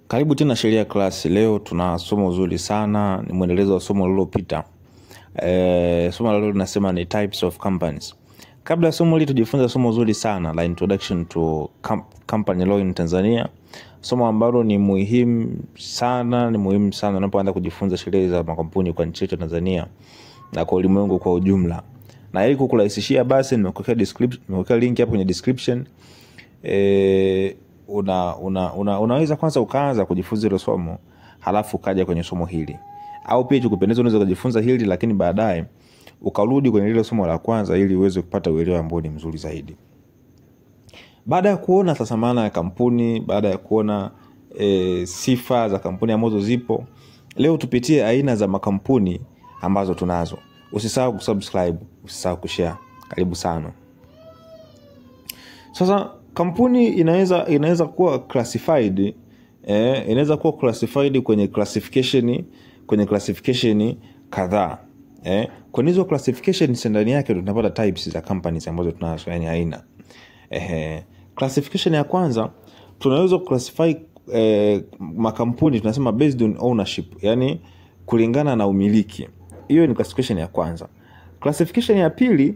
Karibu tena Sheria Class. Leo tuna somo zuri sana, ni mwendelezo wa somo lililopita. Somo la leo linasema ni types of companies. Kabla somo hili tujifunza somo zuri sana la Introduction to Company Law in Tanzania. Somo ambalo ni muhimu sana unapoanza kujifunza sheria za makampuni kwa nchi yetu ya Tanzania na kwa ulimwengu kwa ujumla. Na ili kukurahisishia basi nimekuwekea link hapo kwenye description. Unaweza kwanza ukaanza kujifunza hilo somo halafu kaja kwenye somo hili, au pia ukipendeza unaweza kujifunza hili lakini baadaye ukarudi kwenye ile somo la kwanza ili uweze kupata uelewa ambao ni mzuri zaidi. Baada ya kuona sasa maana ya kampuni, baada ya kuona sifa za kampuni ambazo zipo, leo tupitie aina za makampuni ambazo tunazo. Usisahau kusubscribe, usisahau kushare. Karibu sana. Sasa kampuni inaweza kuwa classified, inaweza kuwa classified kwenye classification kadhaa. Kwenye hizo classifications ndani yake tunapata types za companies ambazo tunazo, yani aina. Classification ya kwanza tunaweza classify makampuni tunasema based on ownership, yani kulingana na umiliki. Hiyo ni classification ya kwanza. Classification ya pili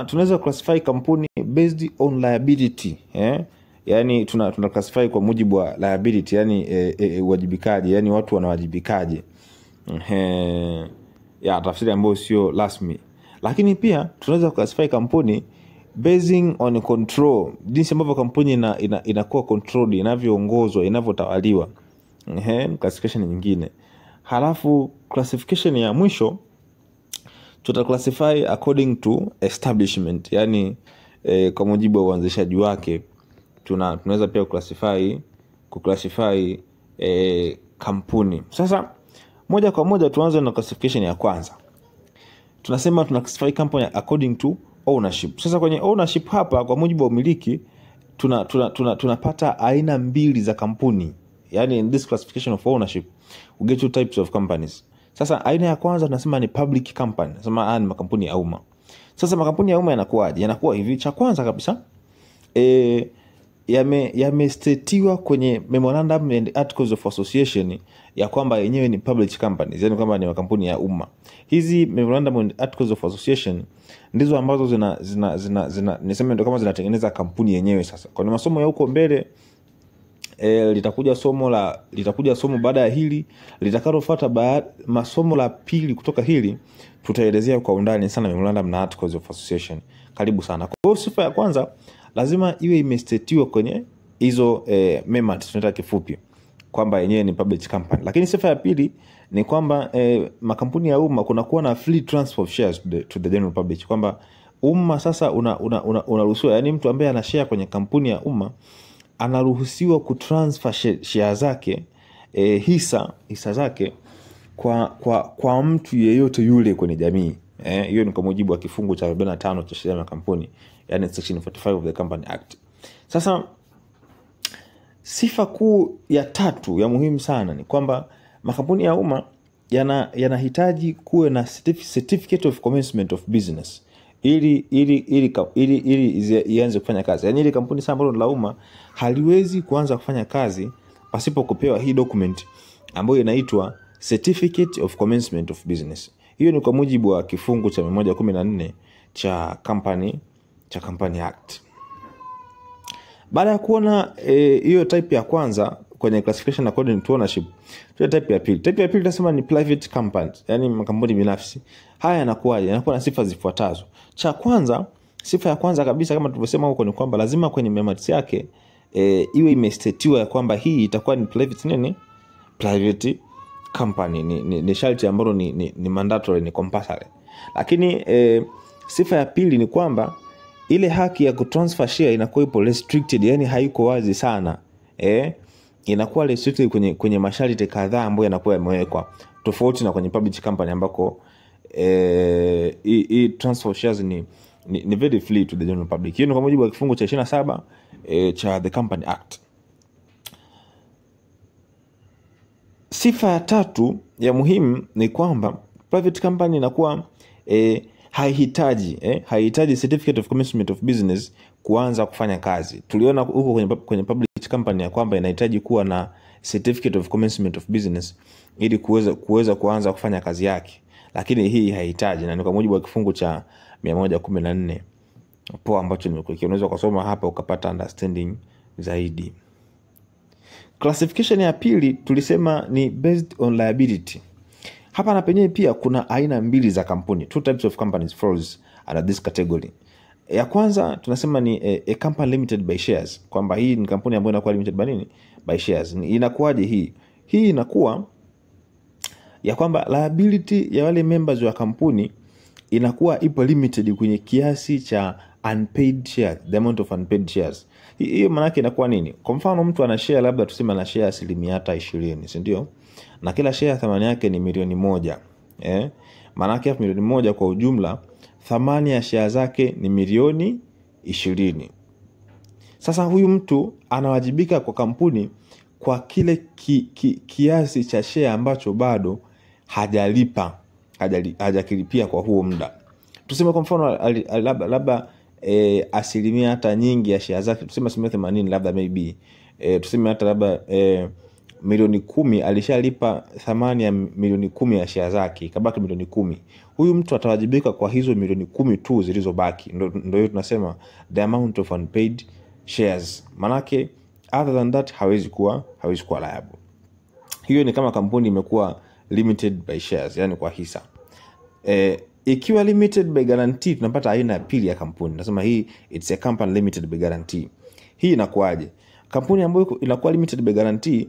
tunaweza classify kampuni based on liability, yani tuna classify kwa mujibu wa liability, yani uwajibikaji, yani watu wanawajibikaje. Ya tafsiri ambayo sio rasmi. Lakini pia tunaweza classify kampuni basing on control, jinsi ambavyo kampuni inakuwa controlled, inavyoongozwa, inavyotawaliwa. Classification nyingine. Halafu classification ya mwisho tutaclassify according to establishment, yani kwa mujibu wa uanzishaji wake. Tunaweza pia kuclassify kampuni. Sasa moja kwa moja tuanze na classification ya kwanza. Tunasema tunaclassify company according to ownership. Sasa kwenye ownership hapa kwa mujibu wa umiliki tunapata aina mbili za kampuni. Yani in this classification of ownership we get two types of companies. Sasa aina ya kwanza tunasema ni public company. Nasema ni makampuni ya umma. Sasa makampuni ya umma yanakuwaje? Yanakuwa hivi. Cha kwanza kabisa yamestatiwa kwenye memorandum and articles of association ya kwamba yenyewe ni public companies, yani kwamba ni makampuni ya umma. Hizi memorandum and articles of association ndizo ambazo niseme ndio kama zinatengeneza kampuni yenyewe. Sasa kwa masomo ya huko mbele litakuja somo baada ya hili litakalofuata masomo la pili kutoka hili, tutaelezea kwa undani sana memorandum na articles of association. Karibu sana. Kwa hiyo sifa ya kwanza lazima iwe imestatiwa kwenye hizo memorandum, tunaita kifupi kwamba yenyewe ni public company. Lakini sifa ya pili ni kwamba makampuni ya umma kunakuwa na free transfer of shares to the general public, kwamba umma sasa unaruhusiwa, yani mtu ambaye ana share kwenye kampuni ya umma anaruhusiwa kutransfer share zake, hisa zake kwa mtu yeyote yule kwenye jamii. Hiyo ni kwa mujibu wa kifungu cha 45 cha sheria ya kampuni, yani section 45 of the Company Act. Sasa sifa kuu ya tatu ya muhimu sana ni kwamba makampuni ya umma yanahitaji kuwe na certificate of commencement of business ili ianze kufanya kazi. Yani ile kampuni sasa ambalo la umma haliwezi kuanza kufanya kazi pasipo kupewa hii document ambayo inaitwa certificate of commencement of business. Hiyo ni kwa mujibu wa kifungu cha 114 cha Company Act. Baada ya kuona hiyo type ya kwanza kwenye classification according to ownership, type ya pili tunasema ni private companies, yani makampuni binafsi. Haya yanakuwaje? Yanakuwa na sifa zifuatazo. Cha kwanza, sifa ya kwanza kabisa kama tulivyosema huko ni kwamba lazima kwenye memorandum yake iwe imestatiwa ya kwamba hii itakuwa ni private company. Ni sharti ambalo ni mandatory, ni compulsory. Lakini sifa ya pili ni kwamba ile haki ya kutransfer share inakuwa ipo restricted, yani haiko wazi sana. Inakuwa restricted kwenye masharti kadhaa ambayo yanakuwa yamewekwa, tofauti na kwenye public company ambako transfer shares ni very free to the general public. Hiyo ni kwa mujibu wa kifungu cha 27 cha the Company Act. Sifa ya tatu ya muhimu ni kwamba private company inakuwa haihitaji certificate of commencement of business kuanza kufanya kazi. Tuliona huko kwenye public company ya kwamba inahitaji kuwa na certificate of commencement of business ili kuweza kuanza kufanya kazi yake, lakini hii haihitaji, na ni kwa mujibu wa kifungu cha 114 poa ambacho nimekuwekea. Unaweza kusoma hapa ukapata understanding zaidi. Classification ya pili tulisema ni based on liability. Hapa na penyewe pia kuna aina mbili za kampuni, two types of companies falls under this category. Ya kwanza tunasema ni a company limited by shares, kwamba hii ni kampuni ambayo inakuwa limited by nini? By shares. Inakuwaje hii? Hii inakuwa ya kwamba liability ya wale members wa kampuni inakuwa ipo limited kwenye kiasi cha unpaid shares, the amount of unpaid shares. Hiyo maana yake inakuwa nini? Kwa mfano mtu ana share, labda tuseme ana share 20%, si ndio? Na kila share thamani yake ni milioni 1. Maana yake milioni 1 kwa ujumla thamani ya share zake ni milioni 20. Sasa huyu mtu anawajibika kwa kampuni kwa kile kiasi cha share ambacho bado hajalipa, hajakilipia kwa huo muda. Tuseme kwa mfano labda asilimia hata nyingi ya share zake, tuseme 80 labda maybe tuseme hata labda milioni 10 alishalipa thamani ya milioni 10 ya share zake, kabaki milioni 10. Huyu mtu atawajibika kwa hizo milioni 10 tu zilizobaki. Ndio hiyo tunasema the amount of unpaid shares. Manake other than that hawezi kuwa liable. Hiyo ni kama kampuni imekuwa limited by shares, yani kwa hisa. Ikiwa limited by guarantee tunapata aina ya pili ya kampuni. Nasema hii it's a company limited by guarantee. Hii inakuaje? Kampuni ambayo inakuwa limited by guarantee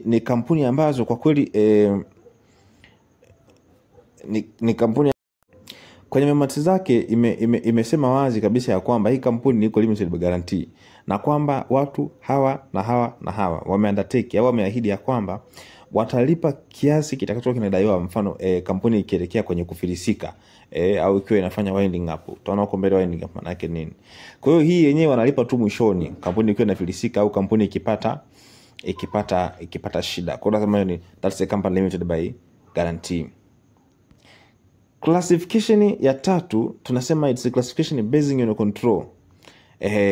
ni kampuni ambazo kwa kweli ni kampuni kwenye memati zake imesema wazi kabisa ya kwamba hii kampuni iko limited by guarantee, na kwamba watu hawa na hawa wameundertake au wameahidi ya kwamba watalipa kiasi kitakachokuwa kinadaiwa. Mfano kampuni ikielekea kwenye kufilisika au ikiwa inafanya winding up, utaona huko mbele winding up maana yake nini. Kwa hiyo hii yenyewe wanalipa tu mwishoni, kampuni ikiwa inafilisika au kampuni ikipata shida. Kwa hiyo nasema that's a company limited by guarantee. Classification ya tatu tunasema it's a classification basing on control.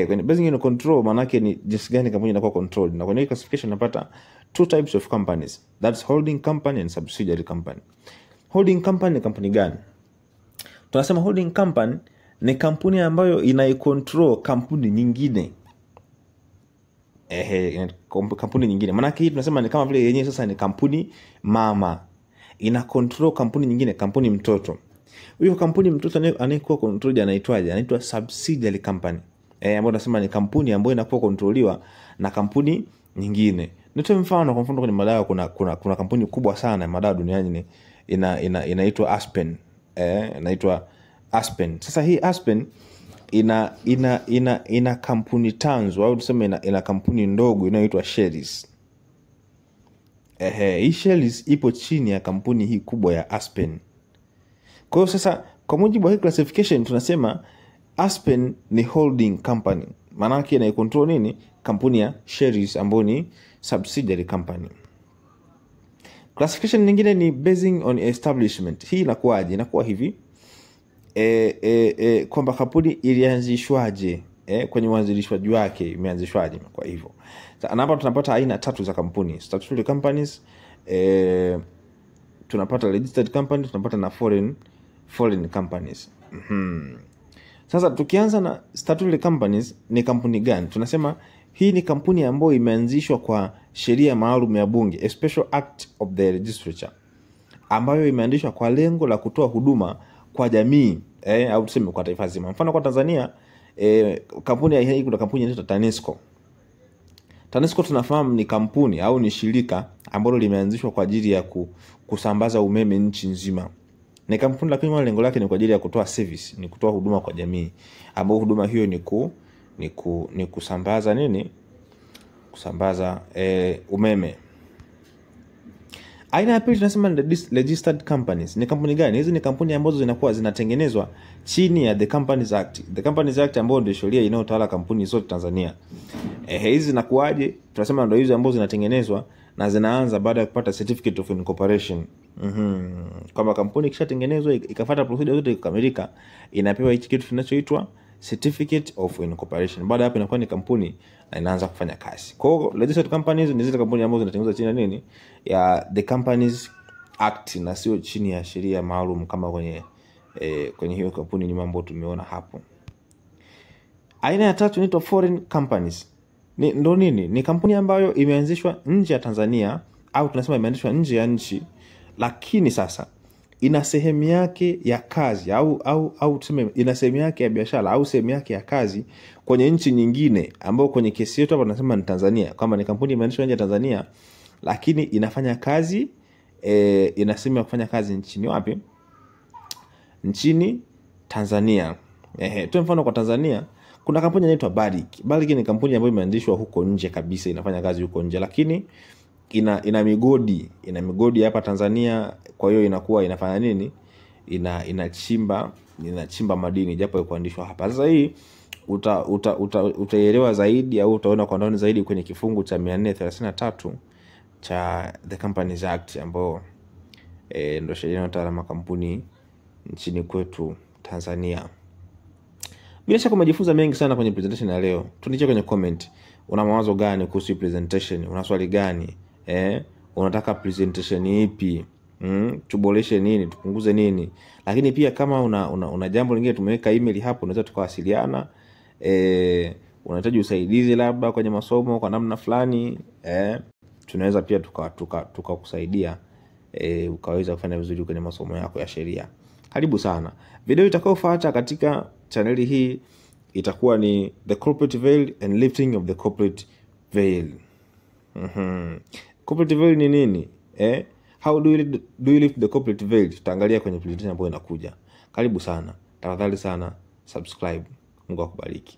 Kwenye basing on control maana yake ni jinsi gani kampuni inakuwa controlled. Na kwenye classification unapata two types of companies, that's holding company and subsidiary company. Holding company ni kampuni gani? Tunasema holding company ni kampuni ambayo inaicontrol kampuni nyingine. Kampuni nyingine. Maana yake hii tunasema ni kama vile yenyewe sasa ni kampuni mama, ina control kampuni nyingine, kampuni mtoto. Huyo kampuni mtoto anayekuwa controlled anaitwaje? Anaitwa subsidiary company. Ambayo tunasema ni kampuni ambayo inakuwa controliwa na kampuni nyingine. Nitoe mfano, kwa mfano kwenye madawa kuna kampuni kubwa sana ya madawa duniani inaitwa Aspen. Inaitwa Aspen. Sasa hii Aspen ina kampuni tanzu au tuseme ina kampuni ndogo inayoitwa Shellis. Hii Shellis ipo chini ya kampuni hii kubwa ya Aspen. Kwa hiyo sasa kwa mujibu wa hii classification tunasema Aspen ni holding company. Maana yake ina control nini? Kampuni ya Shellis ambayo ni subsidiary company. Classification nyingine ni basing on establishment. Hii inakuwaje? Inakuwa hivi kwamba kampuni ilianzishwaje, kwenye uanzilishwaji wake imeanzishwaje. Kwa hivyo sasa hapa tunapata aina tatu za kampuni: statutory companies, tunapata registered companies, tunapata na foreign companies. Sasa tukianza na statutory companies, ni kampuni gani? Tunasema hii ni kampuni ambayo imeanzishwa kwa sheria maalum ya bunge, a special act of the legislature, ambayo imeandishwa kwa lengo la kutoa huduma kwa jamii au tuseme kwa taifa zima. Mfano kwa Tanzania kampuni hii kuna kampuni inaitwa TANESCO. TANESCO tunafahamu ni kampuni au ni shirika ambalo limeanzishwa kwa ajili ya kusambaza umeme nchi nzima. Ni kampuni lakini lengo lake ni kwa ajili ya kutoa service, ni kutoa huduma kwa jamii, ambapo huduma hiyo ni kusambaza nini? Kusambaza umeme. Aina ya pili tunasema registered companies. Ni kampuni gani? Hizi ni kampuni ambazo zinakuwa zinatengenezwa chini ya the Companies Act. The Companies Act ambayo ndio sheria inayotawala kampuni zote Tanzania. Hizi zinakuaje? Tunasema ndio hizo ambazo zinatengenezwa na zinaanza baada ya kupata certificate of incorporation. Kama kampuni ikishatengenezwa ikafuata procedure zote ikamilika, inapewa hichi kitu kinachoitwa certificate of incorporation. Baada hapo inakuwa ni kampuni na inaanza kufanya kazi. Kwa hiyo registered companies ni zile kampuni ambazo zinatengenezwa chini ya nini? Ya the Companies Act, na sio chini ya sheria maalum kama kwenye hiyo kampuni nyuma ambayo tumeona hapo. Aina ya tatu inaitwa foreign companies. Ndo nini? Ni kampuni ambayo imeanzishwa nje ya Tanzania, au tunasema imeanzishwa nje ya nchi, lakini sasa ina sehemu yake ya kazi au tuseme ina sehemu yake ya biashara au sehemu yake ya kazi kwenye nchi nyingine, ambayo kwenye kesi yetu hapa tunasema ni Tanzania, kama ni kampuni imeanzishwa nje ya Tanzania lakini inafanya kazi ina sehemu ya kufanya kazi nchini wapi? Nchini Tanzania. Tu mfano kwa Tanzania kuna kampuni inaitwa Barrick. Barrick ni kampuni ambayo imeanzishwa huko nje kabisa, inafanya kazi huko nje, lakini ina migodi hapa Tanzania. Kwa hiyo inakuwa inafanya nini? Inachimba madini japo kuandishwa hapa. Sasa hii utaelewa zaidi au utaona kwa ndani zaidi kwenye kifungu cha 433 cha the Companies Act, ambao ndio sheria inayotawala makampuni nchini kwetu Tanzania. Bila shaka umejifunza mengi sana kwenye presentation ya leo. Tuandikie kwenye comment, una mawazo gani kuhusu presentation? Una swali gani? Unataka presentation ipi? Tuboreshe nini? Tupunguze nini? Lakini pia kama una jambo lingine, tumeweka email hapo, unaweza tukawasiliana. Unahitaji usaidizi labda kwenye masomo kwa namna fulani, tunaweza pia tukakusaidia ukaweza kufanya vizuri kwenye masomo yako ya sheria. Karibu sana. Video itakayofuata katika channel hii itakuwa ni the corporate veil and lifting of the corporate veil. Corporate veil ni nini? How do you lift the corporate veil? Tutaangalia kwenye presentation ambayo inakuja. Karibu sana. Tafadhali sana subscribe. Mungu akubariki.